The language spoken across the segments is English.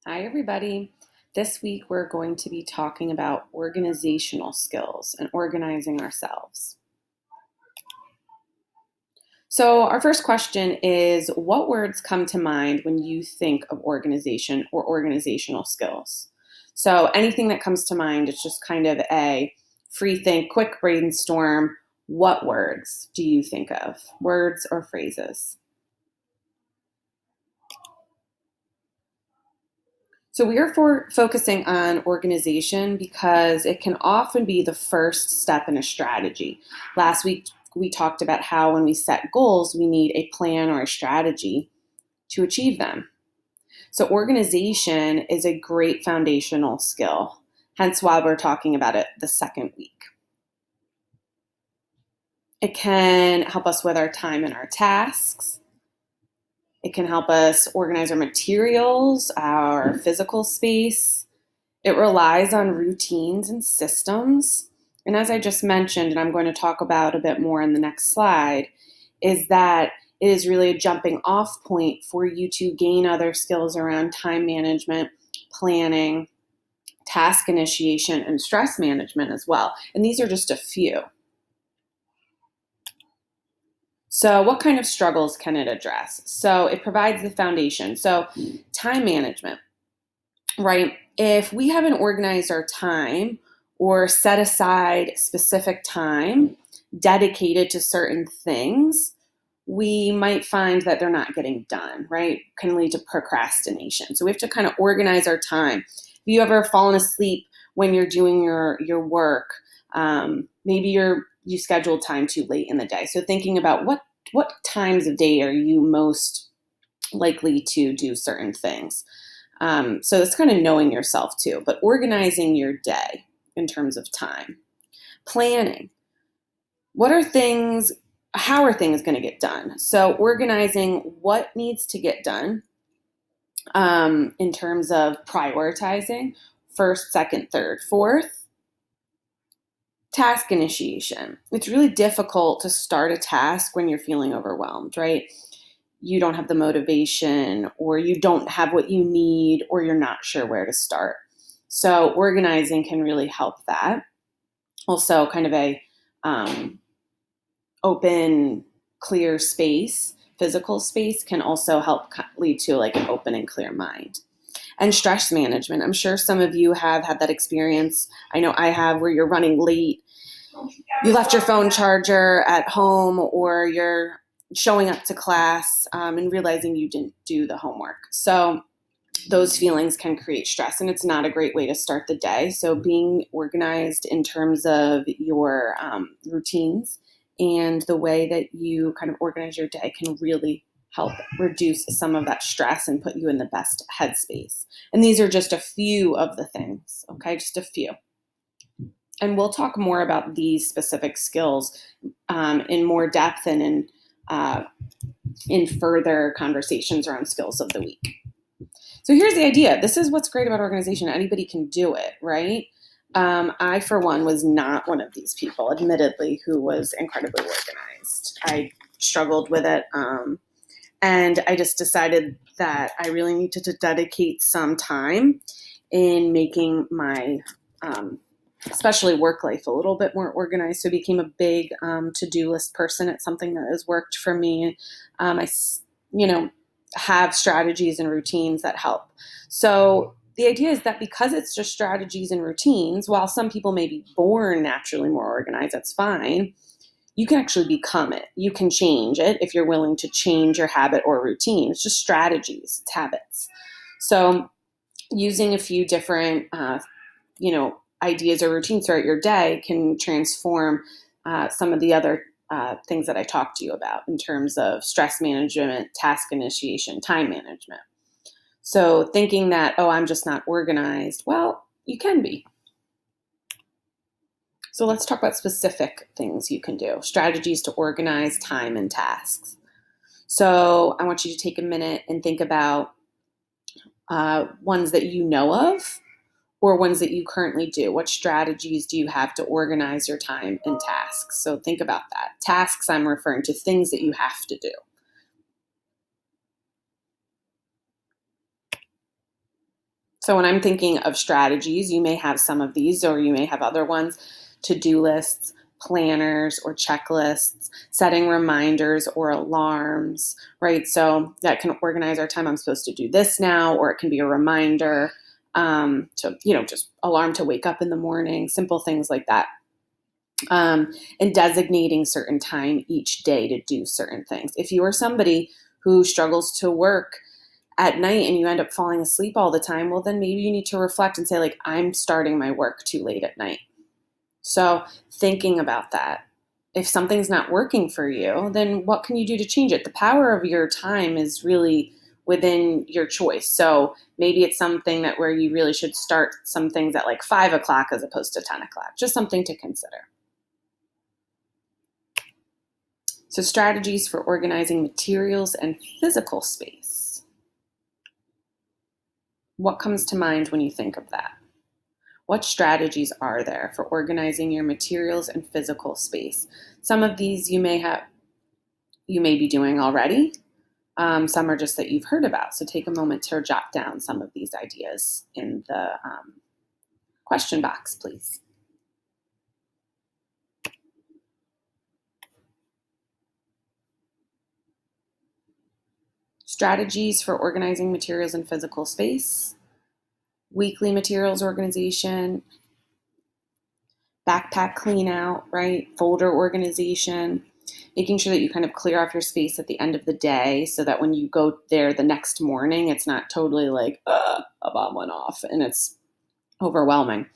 Hi, everybody. This week we're going to be talking about organizational skills and organizing ourselves. So, our first question is, what words come to mind when you think of organization or organizational skills? So, anything that comes to mind, it's just kind of a free think, quick brainstorm. What words do you think of? Words or phrases? So we are focusing on organization because it can often be the first step in a strategy. Last week, we talked about how when we set goals, we need a plan or a strategy to achieve them. So organization is a great foundational skill, hence why we're talking about it the second week. It can help us with our time and our tasks. It can help us organize our materials, our physical space. It relies on routines and systems. And as I just mentioned, and I'm going to talk about a bit more in the next slide, is that it is really a jumping off point for you to gain other skills around time management, planning, task initiation, and stress management as well. And these are just a few. So, what kind of struggles can it address? So, it provides the foundation. So, time management, right? If we haven't organized our time or set aside specific time dedicated to certain things, we might find that they're not getting done, right? Can lead to procrastination. So we have to kind of organize our time. Have you ever fallen asleep when you're doing your work? Maybe you scheduled time too late in the day. So thinking about what times of day are you most likely to do certain things. So it's kind of knowing yourself too, but organizing your day in terms of time. Planning. How are things going to get done? So organizing what needs to get done in terms of prioritizing first, second, third, fourth. Task initiation. It's really difficult to start a task when you're feeling overwhelmed, right? You don't have the motivation, or you don't have what you need, or you're not sure where to start. So organizing can really help that. Also, kind of a open, clear space, physical space can also help lead to like an open and clear mind. And stress management. I'm sure some of you have had that experience. I know I have, where you're running late. You left your phone charger at home, or you're showing up to class and realizing you didn't do the homework. So those feelings can create stress, and it's not a great way to start the day. So being organized in terms of your routines and the way that you kind of organize your day can really help reduce some of that stress and put you in the best headspace. And these are just a few of the things, okay? Just a few. And we'll talk more about these specific skills in more depth and in further conversations around skills of the week. So here's the idea. This is what's great about organization. Anybody can do it, right? I, for one, was not one of these people, admittedly, who was incredibly organized. I struggled with it. And I just decided that I really needed to dedicate some time in making my especially work life a little bit more organized. So I became a big to-do list person. It's something that has worked for me. I have strategies and routines that help. So the idea is that because it's just strategies and routines, while some people may be born naturally more organized, that's fine. You can actually become it. You can change it if you're willing to change your habit or routine. It's just strategies, it's habits. So using a few different, ideas or routines throughout your day can transform some of the other things that I talked to you about in terms of stress management, task initiation, time management. So thinking that, oh, I'm just not organized, well, you can be. So let's talk about specific things you can do, strategies to organize time and tasks. So I want you to take a minute and think about ones that you know of, or ones that you currently do. What strategies do you have to organize your time and tasks? So think about that. Tasks, I'm referring to things that you have to do. So when I'm thinking of strategies, you may have some of these or you may have other ones: to-do lists, planners or checklists, setting reminders or alarms, right? So that can organize our time. I'm supposed to do this now, or it can be a reminder just alarm to wake up in the morning, simple things like that. And designating certain time each day to do certain things. If you are somebody who struggles to work at night and you end up falling asleep all the time, well, then maybe you need to reflect and say, like, I'm starting my work too late at night. So thinking about that. If something's not working for you, then what can you do to change it? The power of your time is really within your choice. So maybe it's something that where you really should start some things at like 5 o'clock as opposed to 10 o'clock. Just something to consider. So strategies for organizing materials and physical space. What comes to mind when you think of that? What strategies are there for organizing your materials and physical space? Some of these you may be doing already. Some are just that you've heard about. So take a moment to jot down some of these ideas in the question box, please. Strategies for organizing materials and physical space. Weekly materials organization, backpack clean out, right? Folder organization, making sure that you kind of clear off your space at the end of the day so that when you go there the next morning, it's not totally like, a bomb went off and it's overwhelming.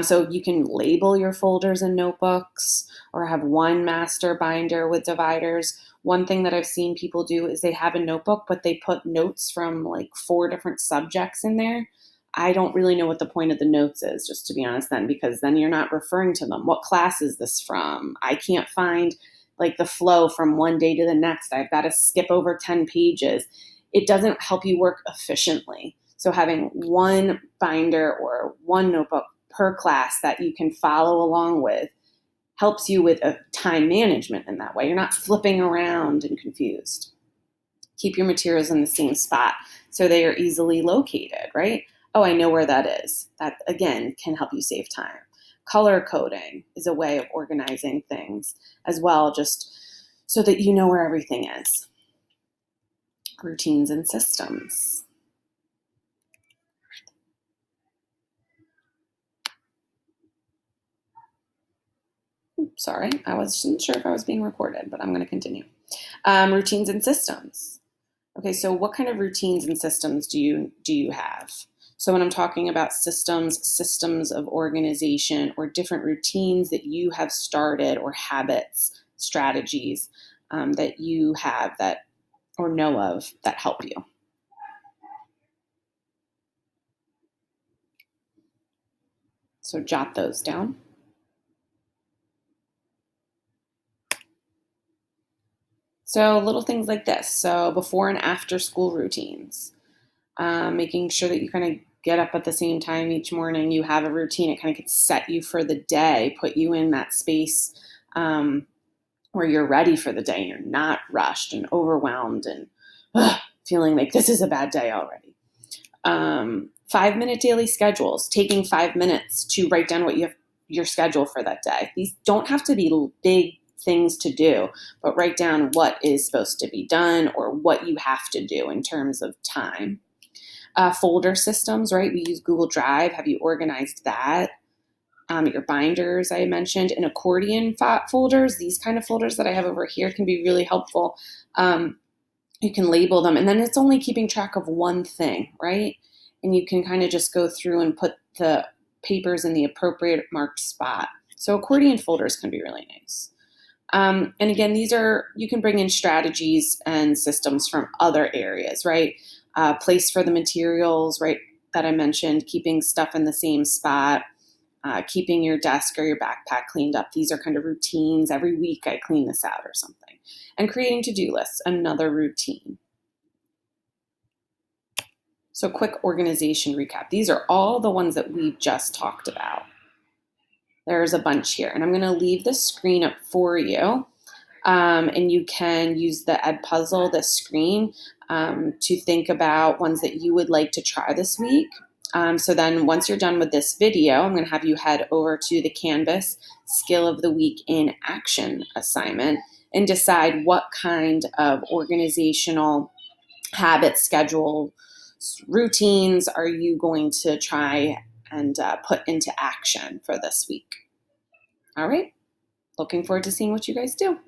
So you can label your folders and notebooks or have one master binder with dividers. One thing that I've seen people do is they have a notebook, but they put notes from like 4 different subjects in there. I don't really know what the point of the notes is, just to be honest then, because then you're not referring to them. What class is this from? I can't find like the flow from one day to the next. I've got to skip over 10 pages. It doesn't help you work efficiently. So having one binder or one notebook per class that you can follow along with helps you with a time management in that way. You're not flipping around and confused. Keep your materials in the same spot so they are easily located, right? Oh, I know where that is. That, again, can help you save time. Color coding is a way of organizing things as well, just so that you know where everything is. Routines and systems. Sorry, I wasn't sure if I was being recorded, but I'm going to continue. Routines and systems. Okay, so what kind of routines and systems do you have? So when I'm talking about systems of organization or different routines that you have started or habits, strategies that you have that or know of that help you. So jot those down. So little things like this. So before and after school routines, making sure that you kind of get up at the same time each morning. You have a routine. It kind of can set you for the day, put you in that space where you're ready for the day. And you're not rushed and overwhelmed and feeling like this is a bad day already. 5-minute daily schedules, taking 5 minutes to write down what you have your schedule for that day. These don't have to be big things to do, but write down what is supposed to be done or what you have to do in terms of time. Folder systems, right? We use Google Drive. Have you organized that? Your binders, I mentioned, and accordion folders. These kind of folders that I have over here can be really helpful. You can label them, and then it's only keeping track of one thing, right? And you can kind of just go through and put the papers in the appropriate marked spot. So accordion folders can be really nice. And again, you can bring in strategies and systems from other areas, right? Place for the materials, right, that I mentioned, keeping stuff in the same spot, keeping your desk or your backpack cleaned up. These are kind of routines. Every week I clean this out or something. And creating to-do lists, another routine. So quick organization recap. These are all the ones that we've just talked about. There's a bunch here, and I'm going to leave the screen up for you. And you can use the Edpuzzle, the screen, to think about ones that you would like to try this week. So then once you're done with this video, I'm going to have you head over to the Canvas Skill of the Week in Action assignment and decide what kind of organizational habits, schedule, routines are you going to try and put into action for this week. All right. Looking forward to seeing what you guys do.